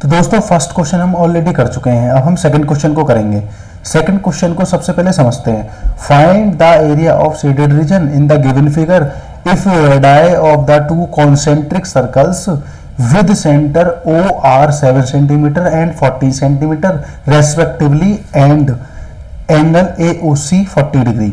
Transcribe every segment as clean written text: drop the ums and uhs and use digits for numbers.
तो दोस्तों first question हम ऑलरेडी कर चुके हैं। अब हम सेकंड क्वेश्चन को करेंगे। सेकंड क्वेश्चन को सबसे पहले समझते हैं। Find the area of shaded region in the given figure if radii of the two concentric circles with center O are 7 cm and 40 cm respectively and angle AOC 40 degree.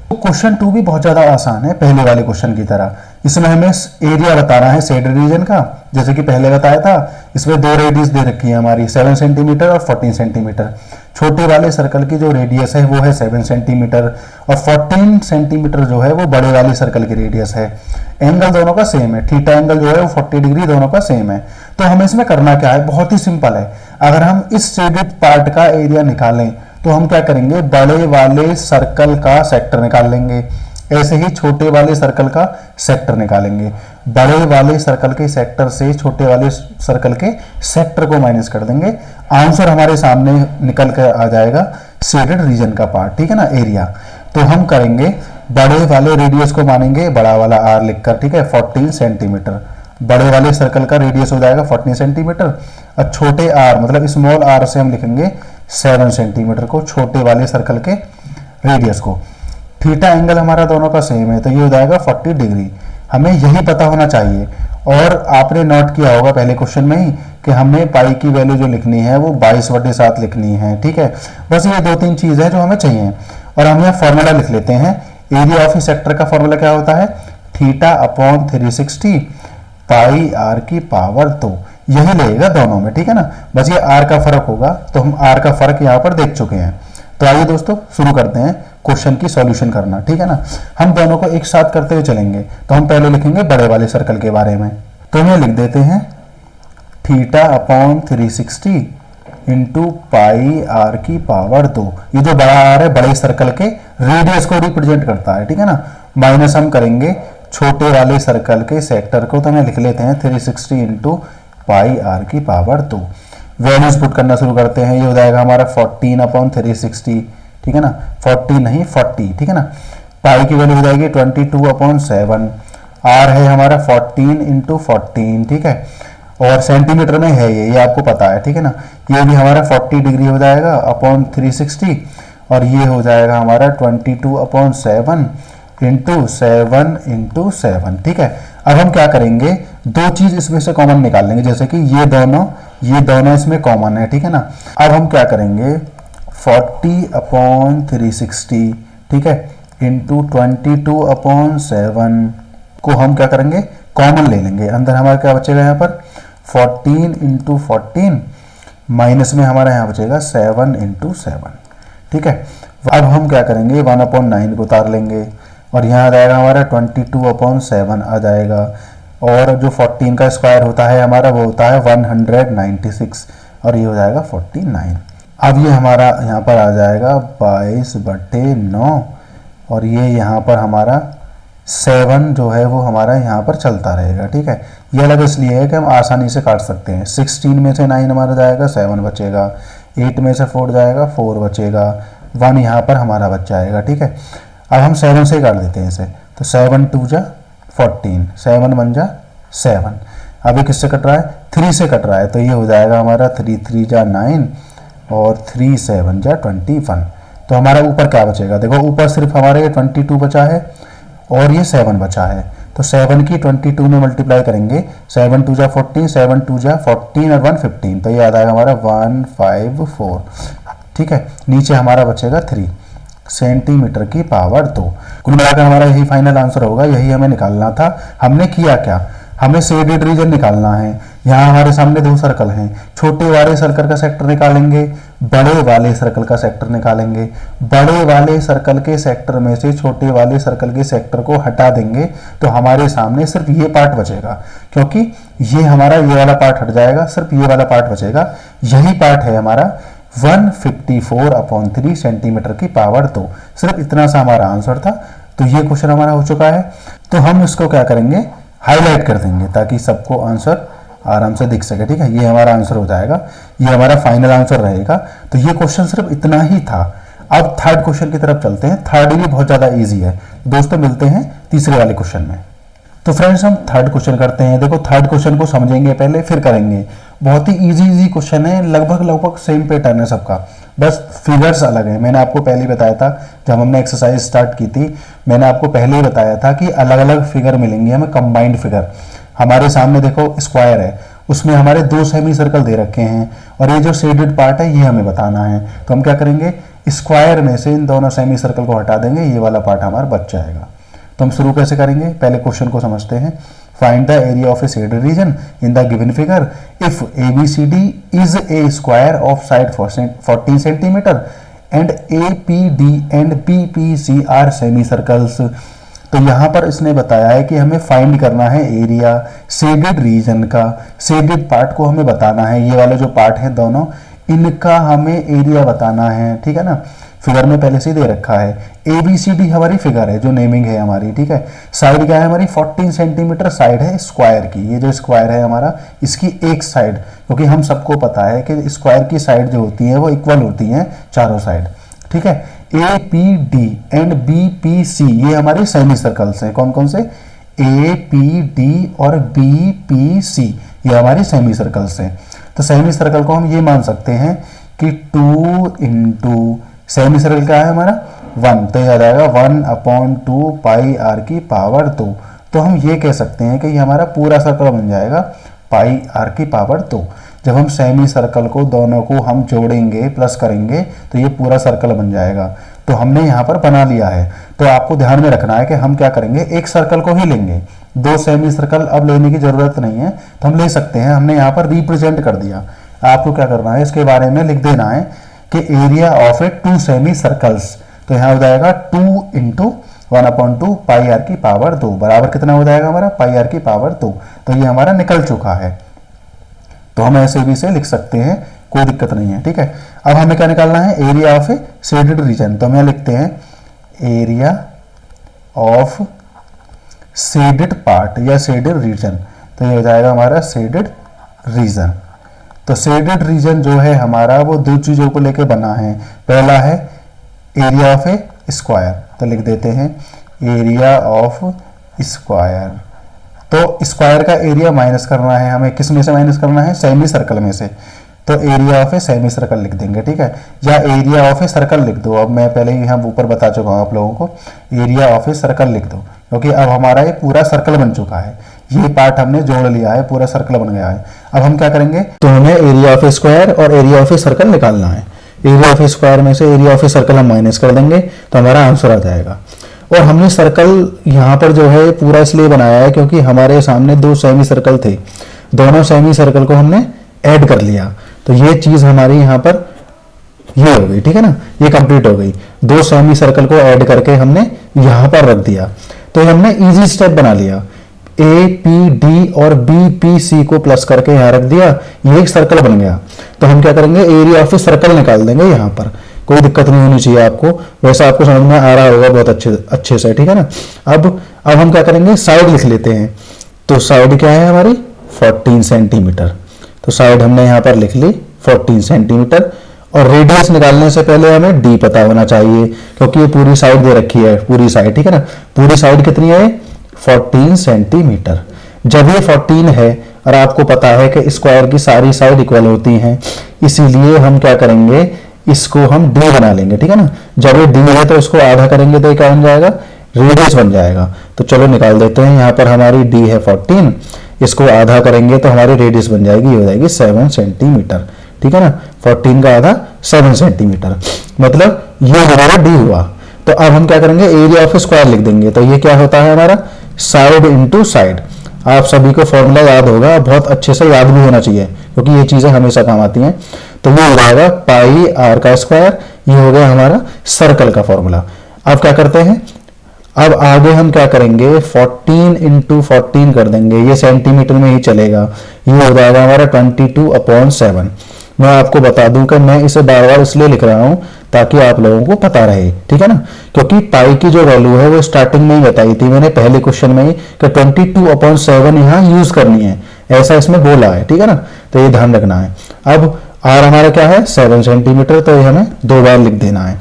तो question 2 भी बहुत ज़्यादा आसान है पहले वाले क्वेश्चन की तरह। इसमें हमें एरिया बताना है शेडेड रीजन का, जैसे कि पहले बताया था। इसमें दो रेडियस दे रखी है हमारी, 7 सेंटीमीटर और 14 सेंटीमीटर। छोटे वाले सर्कल की जो रेडियस है वो है 7 सेंटीमीटर और 14 सेंटीमीटर जो है वो बड़े वाले सर्कल की रेडियस है। एंगल दोनों का सेम है, थीटा एंगल जो है वो 40 डिग्री दोनों का सेम है। तो हमें इसमें करना क्या है, बहुत ही सिंपल है। अगर हम इस शेडेड पार्ट का एरिया निकालें तो हम क्या करेंगे, बड़े वाले सर्कल का सेक्टर निकाल लेंगे। ऐसे ही छोटे वाले सर्कल का सेक्टर निकालेंगे। बड़े वाले सर्कल के सेक्टर से छोटे वाले सर्कल के सेक्टर को माइनस कर देंगे। आंसर हमारे सामने निकल कर आ जाएगा शेडेड रीजन का पार्ट, ठीक है ना, एरिया। तो हम करेंगे बड़े वाले रेडियस को मानेंगे बड़ा वाला आर लिखकर, ठीक है, 14 सेंटीमीटर। बड़े वाले सर्कल का रेडियस हो जाएगा 14 सेंटीमीटर और छोटे आर मतलब स्मॉल आर से हम लिखेंगे 7 सेंटीमीटर को, छोटे वाले सर्कल के रेडियस को। थीटा एंगल हमारा दोनों का सेम है तो ये हो जाएगा 40 डिग्री। हमें यही पता होना चाहिए। और आपने नोट किया होगा पहले क्वेश्चन में ही कि हमें पाई की वैल्यू जो लिखनी है वो 22/7 लिखनी है, ठीक है। बस ये 2-3 चीज़ है जो हमें चाहिए। और हम यहाँ फॉर्मूला लिख लेते हैं। एरिया ऑफ ए सेक्टर का फॉर्मूला क्या होता है, θ/360 पाई आर की पावर 2। यही लगेगा दोनों में, ठीक है ना। बस ये आर का फर्क होगा, तो हम आर का फर्क यहाँ पर देख चुके हैं। तो आइए दोस्तों शुरू करते हैं क्वेश्चन की सॉल्यूशन करना, ठीक है ना। हम दोनों को एक साथ करते हुए चलेंगे। तो हम पहले लिखेंगे बड़े वाले सर्कल के बारे में। तो हम लिख देते हैं θ/360 इंटू पाई आर की पावर 2। ये जो बड़ा आर है बड़े सर्कल के रेडियस को रिप्रेजेंट करता है, ठीक है ना। माइनस हम करेंगे छोटे वाले सर्कल के सेक्टर को, तो हमें लिख लेते हैं 360 इंटू पाई आर की पावर 2। वैल्यूज पुट करना शुरू करते हैं। ये हो जाएगा हमारा 14/360, ठीक है ना, 40 नहीं 40, ठीक है ना। पाई की वैल्यू हो जाएगी 22/7। आर है हमारा 14 इंटू 14, ठीक है। और सेंटीमीटर में है ये आपको पता है, ठीक है ना। ये भी हमारा 40 डिग्री हो जाएगा अपॉन 360 और ये हो जाएगा हमारा 22/7 इंटू 7 इंटू 7, ठीक है। अब हम क्या करेंगे, दो चीज इसमें से कॉमन निकाल लेंगे, जैसे कि ये दोनों इसमें कॉमन है, ठीक है ना। अब हम क्या करेंगे 40/360, ठीक है, इंटू 22/7 को हम क्या करेंगे कॉमन ले लेंगे। अंदर हमारा क्या बचेगा यहाँ पर 14 इंटू 14 माइनस में हमारा यहाँ बचेगा 7 इंटू 7, ठीक है। अब हम क्या करेंगे 1/9 को उतार लेंगे और यहाँ आ जाएगा हमारा 22/7 आ जाएगा। और जो 14 का स्क्वायर होता है हमारा वो होता है 196 और ये हो जाएगा 49। अब ये हमारा यहाँ पर आ जाएगा 22/9 और ये यहाँ पर हमारा 7 जो है वो हमारा यहाँ पर चलता रहेगा, ठीक है। ये अलग इसलिए है कि हम आसानी से काट सकते हैं। 16 में से 9 हमारा जाएगा 7 बचेगा, 8 में से 4 जाएगा 4 बचेगा, 1 यहाँ पर हमारा बच जाएगा, ठीक है। अब हम 7 से ही काट देते हैं इसे। तो 7 2 जा 14, 7 1 जा 7। अब ये किससे कट रहा है 3 से कट रहा है, तो ये हो जाएगा हमारा 3 3 जा 9 और 3 7 जा 21। तो हमारा ऊपर क्या बचेगा, देखो ऊपर सिर्फ हमारे ये 22 बचा है और ये 7 बचा है। तो 7 की 22 में मल्टीप्लाई करेंगे, 7 2 जा 14, 7 2 जा 14 और 1 15, तो ये आ जाएगा हमारा 154, ठीक है। नीचे हमारा बचेगा 3 सेंटीमीटर की पावर 2। कुल मिलाकर हमारा यही फाइनल आंसर होगा, यही हमें निकालना था। हमने किया क्या, हमें शेडेड रीजन निकालना है। यहाँ हमारे सामने दो सर्कल हैं, छोटे वाले सर्कल का सेक्टर निकालेंगे, बड़े वाले सर्कल का सेक्टर निकालेंगे। बड़े वाले सर्कल के सेक्टर में से छोटे वाले सर्कल के सेक्टर को हटा देंगे तो हमारे सामने सिर्फ ये पार्ट बचेगा, क्योंकि ये हमारा ये वाला पार्ट हट जाएगा, सिर्फ ये वाला पार्ट बचेगा। यही पार्ट है हमारा 154/3 सेंटीमीटर की पावर 2। सिर्फ इतना सा हमारा आंसर था। तो ये क्वेश्चन हमारा हो चुका है। तो हम इसको क्या करेंगे हाईलाइट कर देंगे ताकि सबको आंसर आराम से दिख सके, ठीक है। ये हमारा आंसर हो जाएगा, ये हमारा फाइनल आंसर रहेगा। तो ये क्वेश्चन सिर्फ इतना ही था। अब थर्ड क्वेश्चन की तरफ चलते हैं। थर्ड भी बहुत ज्यादा इजी है दोस्तों। मिलते हैं तीसरे वाले क्वेश्चन में। तो फ्रेंड्स हम थर्ड क्वेश्चन करते हैं। देखो थर्ड क्वेश्चन को समझेंगे पहले फिर करेंगे। बहुत ही इजी क्वेश्चन है, लगभग सेम पैटर्न है सबका, बस फिगर्स अलग है। मैंने आपको पहले ही बताया था जब हमने एक्सरसाइज स्टार्ट की थी, मैंने आपको पहले ही बताया था कि अलग अलग फिगर मिलेंगे हमें, कंबाइंड फिगर। हमारे सामने देखो स्क्वायर है, उसमें हमारे 2 सेमी सर्कल दे रखे हैं और ये जो शेडेड पार्ट है ये हमें बताना है। तो हम क्या करेंगे, स्क्वायर में से इन दोनों सेमी सर्कल को हटा देंगे, ये वाला पार्ट हमारा बच जाएगा। तो हम शुरू कैसे करेंगे, पहले क्वेश्चन को समझते हैं। Find the area of a shaded region in the given figure if ABCD is a square of side 14 centimetre and APD and BPC are semi circles. तो यहाँ पर इसने बताया है कि हमें फाइंड करना है एरिया शेडेड रीजन का, शेडेड पार्ट को हमें बताना है, ये वाले जो पार्ट है दोनों, इनका हमें एरिया बताना है, ठीक है ना। फिगर में पहले से ही दे रखा है, ABCD हमारी फिगर है जो नेमिंग है हमारी, ठीक है। साइड क्या है हमारी, 14 सेंटीमीटर साइड है स्क्वायर की, ये जो स्क्वायर है हमारा, इसकी एक साइड, क्योंकि हम सबको पता है कि स्क्वायर की साइड जो होती है वो इक्वल होती हैं चारों साइड, ठीक है। APD एंड BPC ये हमारे सेमी सर्कल्स हैं, कौन कौन से, APD और BPC ये हमारी सेमी सर्कल्स हैं। तो सेमी सर्कल को हम ये मान सकते हैं कि 2 इंटू सेमी सर्कल क्या है हमारा 1, तो याद आएगा 1/2 पाई आर की पावर 2। तो हम ये कह सकते हैं कि ये हमारा पूरा सर्कल बन जाएगा पाई आर की पावर 2। जब हम सेमी सर्कल को दोनों को हम जोड़ेंगे प्लस करेंगे तो ये पूरा सर्कल बन जाएगा। तो हमने यहाँ पर बना लिया है। तो आपको ध्यान में रखना है कि हम क्या करेंगे, एक सर्कल को ही लेंगे, 2 सेमी सर्कल अब लेने की जरूरत नहीं है, तो हम ले सकते हैं। हमने यहाँ पर रिप्रेजेंट कर दिया। आपको क्या करना है, इसके बारे में लिख देना है कि area of A 2 semi circles, तो यहाँ हो जाएगा 2 इंटू 1/2 पाई आर की पावर 2 बराबर कितना हो जाएगा हमारा, पाई आर की पावर 2। तो ये हमारा निकल चुका है। तो हम ऐसे भी से लिख सकते हैं, कोई दिक्कत नहीं है, ठीक है। अब हमें क्या निकालना है, area of a shaded reason. तो हम यहाँ लिखते हैं एरिया ऑफ शेडेड पार्ट या शेडेड रीजन, तो ये हो जाएगा हमारा शेडेड रीजन। तो शेडेड रीजन जो है हमारा वो 2 चीजों को लेके बना है। पहला है एरिया ऑफ ए स्क्वायर, तो लिख देते हैं एरिया ऑफ स्क्वायर। तो स्क्वायर का एरिया माइनस करना है हमें, किस में से माइनस करना है, सेमी सर्कल में से। तो area of a semi circle लिख देंगे, ठीक है, या एरिया ऑफ ए सर्कल लिख दो। अब मैं पहले ही यहाँ ऊपर बता चुका हूँ आप लोगों को, एरिया ऑफ ए सर्कल लिख दो, क्योंकि अब हमारा ये पूरा सर्कल बन चुका है, ये पार्ट हमने जोड़ लिया है, पूरा सर्कल बन गया है। अब हम क्या करेंगे, तो हमें एरिया ऑफ ए स्क्वायर और एरिया ऑफ ए सर्कल निकालना है। एरिया ऑफ ए स्क्वायर में से एरिया ऑफ ए सर्कल हम माइनस कर देंगे तो हमारा आंसर आ जाएगा। और हमने सर्कल यहाँ पर जो है पूरा इसलिए बनाया है क्योंकि हमारे सामने 2 सेमी सर्कल थे, दोनों सेमी सर्कल को हमने ऐड कर लिया। तो ये चीज हमारी यहाँ पर ये हो गई, ठीक है ना, ये कंप्लीट हो गई। 2 सेमी सर्कल को ऐड करके हमने यहाँ पर रख दिया। तो हमने इजी स्टेप बना लिया, APD और BPC को प्लस करके यहाँ रख दिया, ये एक सर्कल बन गया। तो हम क्या करेंगे, एरिया ऑफ ए सर्कल निकाल देंगे यहाँ पर, कोई दिक्कत नहीं होनी चाहिए आपको, वैसा आपको समझ में आ रहा होगा बहुत अच्छे से, ठीक है ना। अब हम क्या करेंगे, साइड लिख लेते हैं। तो साइड क्या है हमारी 14 सेंटीमीटर, तो साइड हमने यहाँ पर लिख ली 14 सेंटीमीटर। और रेडियस निकालने से पहले हमें D पता होना चाहिए, क्योंकि ये पूरी साइड दे रखी है, पूरी साइड, ठीक है ना। पूरी साइड कितनी है, 14 सेंटीमीटर। जब ये 14 है और आपको पता है कि स्क्वायर की सारी साइड इक्वल होती हैं, इसीलिए हम क्या करेंगे, इसको हम D बना लेंगे, ठीक है ना। जब ये D है तो इसको आधा करेंगे तो ये क्या बन जाएगा, रेडियस बन जाएगा। तो चलो निकाल देते हैं, यहाँ पर हमारी D है 14, इसको आधा करेंगे तो हमारी रेडियस बन जाएगी, ये हो जाएगी 7 सेंटीमीटर, ठीक है ना। 14 का आधा 7 सेंटीमीटर, मतलब ये हमारा D हुआ। तो अब हम क्या करेंगे, एरिया ऑफ स्क्वायर लिख देंगे। तो ये क्या होता है हमारा, साइड इंटू साइड। आप सभी को फॉर्मूला याद होगा, बहुत अच्छे से याद भी होना चाहिए क्योंकि ये चीजें हमेशा काम आती हैं। तो ये हो जाएगा पाई आर का स्क्वायर, ये हो गया हमारा सर्कल का फॉर्मूला। अब क्या करते हैं, अब आगे हम क्या करेंगे, 14 इंटू 14 कर देंगे, ये सेंटीमीटर में ही चलेगा, ये हो जाएगा हमारा 22/7। मैं आपको बता दूं कि मैं इसे बार बार इसलिए लिख रहा हूं ताकि आप लोगों को पता रहे, ठीक है ना, क्योंकि पाई की जो वैल्यू है वो स्टार्टिंग में ही बताई थी मैंने पहले क्वेश्चन में ही कि 22/7 यहाँ यूज करनी है, ऐसा इसमें बोला है, ठीक है ना। तो ये ध्यान रखना है। अब आर हमारा क्या है 7 सेंटीमीटर, तो ये हमें 2 बार लिख देना है।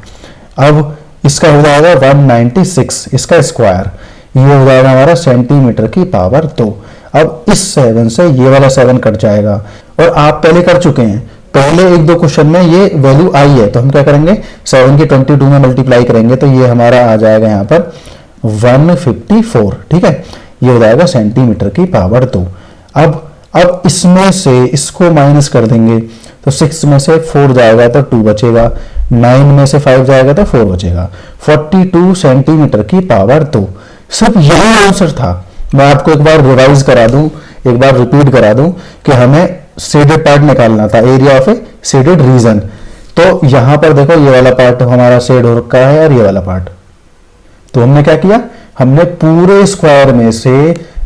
अब इसका हो जाएगा 196, इसका स्क्वायर, ये हो जाएगा हमारा सेंटीमीटर की पावर 2। अब इस 7 से ये वाला 7 कट जाएगा और आप पहले कर चुके हैं। पहले एक दो क्वेश्चन में ये वैल्यू आई है, तो हम क्या करेंगे 7 की 22 में मल्टीप्लाई करेंगे, तो ये हमारा आ जाएगा यहाँ पर 154, ठीक है, ये हो जाएगा सेंटीमीटर की पावर 2। अब इसमें से इसको माइनस कर देंगे, तो 6 में से 4 जाएगा तो 2 बचेगा, 9 में से 5 जाएगा तो 4 बचेगा, 42 सेंटीमीटर की पावर 2। सिर्फ यही आंसर था। मैं आपको एक बार रिवाइज करा दूं, एक बार रिपीट करा दूं कि हमें शेडेड पार्ट निकालना था, area of a shaded reason. तो यहां पर देखो ये वाला पार्ट हमारा शेड हो रखा है और ये वाला पार्ट, तो हमने क्या किया, हमने पूरे स्क्वायर में से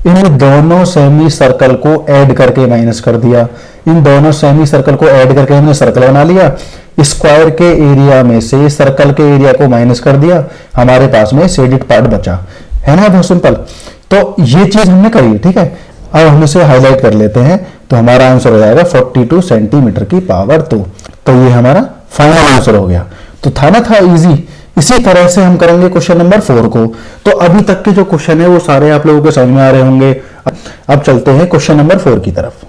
इन दोनों सेमी सर्कल को ऐड करके माइनस कर दिया। इन दोनों सेमी सर्कल को ऐड करके हमने सर्कल बना लिया, स्क्वायर के एरिया में से सर्कल के एरिया को माइनस कर दिया, हमारे पास में शेडेड पार्ट बचा, है ना, बहुत सिंपल। तो ये चीज हमने करी, ठीक है। अब हम इसे हाईलाइट कर लेते हैं, तो हमारा आंसर हो जाएगा 42 सेंटीमीटर की पावर 2। तो ये हमारा फाइनल आंसर हो गया। तो था ना, था इजी। इसी तरह से हम करेंगे क्वेश्चन नंबर 4 को। तो अभी तक के जो क्वेश्चन है वो सारे आप लोगों को समझ में आ रहे होंगे। अब चलते हैं क्वेश्चन नंबर 4 की तरफ।